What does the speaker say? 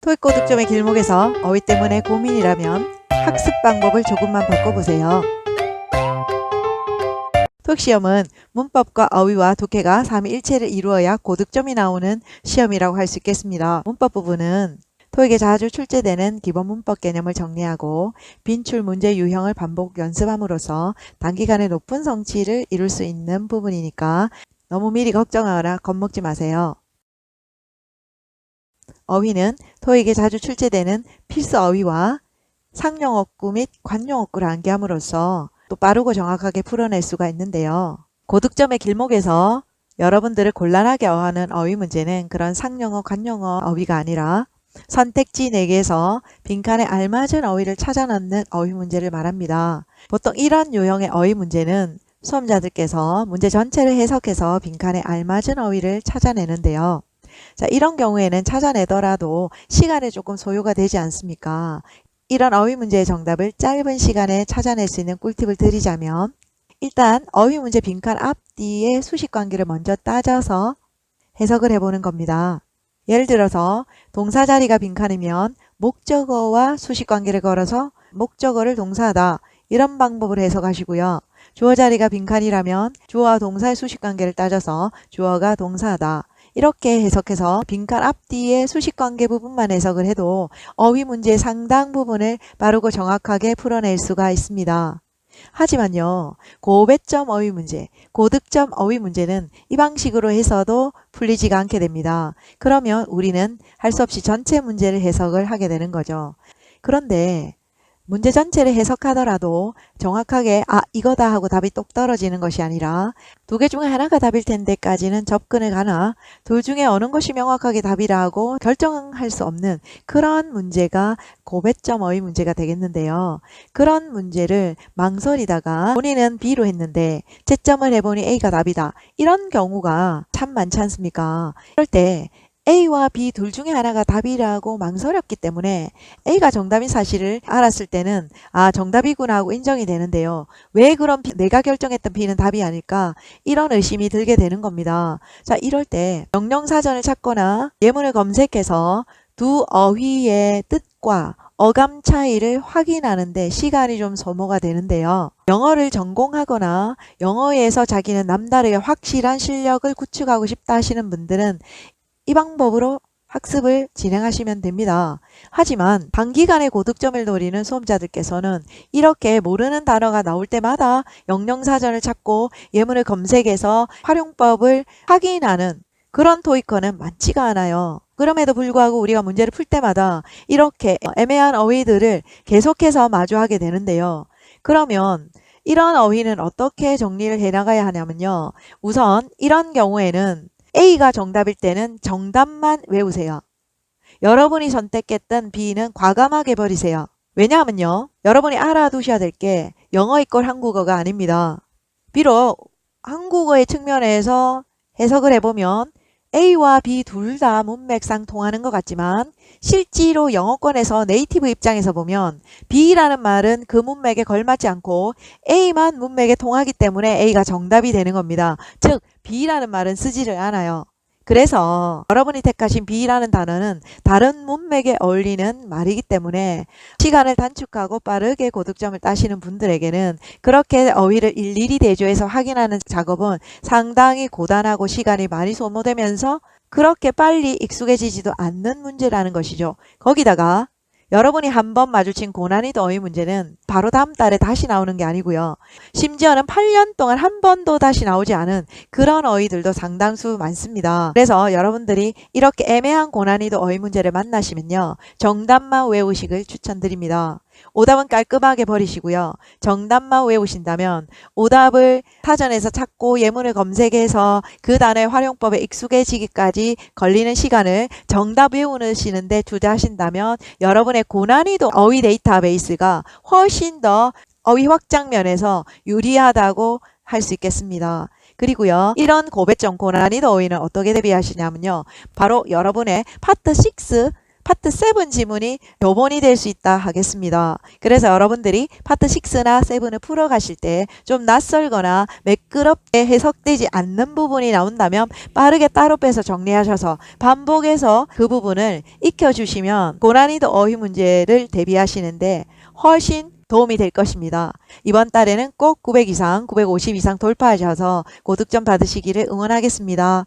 토익 고득점의 길목에서 어휘 때문에 고민이라면 학습 방법을 조금만 바꿔보세요. 토익 시험은 문법과 어휘와 독해가 삼위일체를 이루어야 고득점이 나오는 시험이라고 할 수 있겠습니다. 문법 부분은 토익에 자주 출제되는 기본 문법 개념을 정리하고 빈출 문제 유형을 반복 연습함으로써 단기간에 높은 성취를 이룰 수 있는 부분이니까 너무 미리 걱정하거나 겁먹지 마세요. 어휘는 토익에 자주 출제되는 필수 어휘와 상용어구 및 관용어구를 암기함으로써 또 빠르고 정확하게 풀어낼 수가 있는데요. 고득점의 길목에서 여러분들을 곤란하게 어하는 어휘 문제는 그런 상용어, 관용어 어휘가 아니라 선택지 4개에서 빈칸에 알맞은 어휘를 찾아 넣는 어휘 문제를 말합니다. 보통 이런 유형의 어휘 문제는 수험자들께서 문제 전체를 해석해서 빈칸에 알맞은 어휘를 찾아내는데요. 자, 이런 경우에는 찾아내더라도 시간이 조금 소요가 되지 않습니까? 이런 어휘 문제의 정답을 짧은 시간에 찾아낼 수 있는 꿀팁을 드리자면 일단 어휘 문제 빈칸 앞뒤의 수식 관계를 먼저 따져서 해석을 해보는 겁니다. 예를 들어서 동사 자리가 빈칸이면 목적어와 수식 관계를 걸어서 목적어를 동사하다 이런 방법으로 해석하시고요. 주어 자리가 빈칸이라면 주어와 동사의 수식 관계를 따져서 주어가 동사하다 이렇게 해석해서 빈칸 앞뒤의 수식 관계 부분만 해석을 해도 어휘 문제의 상당 부분을 빠르고 정확하게 풀어낼 수가 있습니다. 하지만요, 고배점 어휘 문제, 고득점 어휘 문제는 이 방식으로 해서도 풀리지가 않게 됩니다. 그러면 우리는 할 수 없이 전체 문제를 해석을 하게 되는 거죠. 그런데 문제 전체를 해석하더라도 정확하게 이거다 하고 답이 똑 떨어지는 것이 아니라 두 개 중에 하나가 답일 텐데까지는 접근을 가나 둘 중에 어느 것이 명확하게 답이라고 결정할 수 없는 그런 문제가 고배점 어휘 문제가 되겠는데요. 그런 문제를 망설이다가 본인은 B로 했는데 채점을 해보니 A가 답이다. 이런 경우가 참 많지 않습니까? 이럴 때 A와 B 둘 중에 하나가 답이라고 망설였기 때문에 A가 정답인 사실을 알았을 때는 정답이구나 하고 인정이 되는데요. 왜 그럼 내가 결정했던 B는 답이 아닐까? 이런 의심이 들게 되는 겁니다. 자, 이럴 때 명령사전을 찾거나 예문을 검색해서 두 어휘의 뜻과 어감 차이를 확인하는데 시간이 좀 소모가 되는데요. 영어를 전공하거나 영어에서 자기는 남다르게 확실한 실력을 구축하고 싶다 하시는 분들은 이 방법으로 학습을 진행하시면 됩니다. 하지만 단기간에 고득점을 노리는 수험자들께서는 이렇게 모르는 단어가 나올 때마다 영영사전을 찾고 예문을 검색해서 활용법을 확인하는 그런 토익커는 많지가 않아요. 그럼에도 불구하고 우리가 문제를 풀 때마다 이렇게 애매한 어휘들을 계속해서 마주하게 되는데요. 그러면 이런 어휘는 어떻게 정리를 해나가야 하냐면요. 우선 이런 경우에는 A가 정답일 때는 정답만 외우세요. 여러분이 선택했던 B는 과감하게 버리세요. 왜냐하면요. 여러분이 알아두셔야 될 게 영어 이꼴 한국어가 아닙니다. 비록 한국어의 측면에서 해석을 해보면 A와 B 둘 다 문맥상 통하는 것 같지만 실제로 영어권에서 네이티브 입장에서 보면 B라는 말은 그 문맥에 걸맞지 않고 A만 문맥에 통하기 때문에 A가 정답이 되는 겁니다. 즉 B라는 말은 쓰지를 않아요. 그래서 여러분이 택하신 B라는 단어는 다른 문맥에 어울리는 말이기 때문에 시간을 단축하고 빠르게 고득점을 따시는 분들에게는 그렇게 어휘를 일일이 대조해서 확인하는 작업은 상당히 고단하고 시간이 많이 소모되면서 그렇게 빨리 익숙해지지도 않는 문제라는 것이죠. 거기다가 여러분이 한번 마주친 고난이도 어휘 문제는 바로 다음 달에 다시 나오는 게 아니고요. 심지어는 8년 동안 한 번도 다시 나오지 않은 그런 어휘들도 상당수 많습니다. 그래서 여러분들이 이렇게 애매한 고난이도 어휘 문제를 만나시면요. 정답만 외우시길 추천드립니다. 오답은 깔끔하게 버리시고요. 정답만 외우신다면 오답을 사전에서 찾고 예문을 검색해서 그 단어의 활용법에 익숙해지기까지 걸리는 시간을 정답 외우시는데 투자하신다면 여러분의 고난이도 어휘 데이터베이스가 훨씬 더 어휘 확장 면에서 유리하다고 할 수 있겠습니다. 그리고요. 이런 고배점 고난이도 어휘는 어떻게 대비하시냐면요. 바로 여러분의 파트 6 파트 7 지문이 교본이 될 수 있다 하겠습니다. 그래서 여러분들이 파트 6나 7을 풀어가실 때 좀 낯설거나 매끄럽게 해석되지 않는 부분이 나온다면 빠르게 따로 빼서 정리하셔서 반복해서 그 부분을 익혀주시면 고난이도 어휘 문제를 대비하시는데 훨씬 도움이 될 것입니다. 이번 달에는 꼭 900 이상, 950 이상 돌파하셔서 고득점 받으시기를 응원하겠습니다.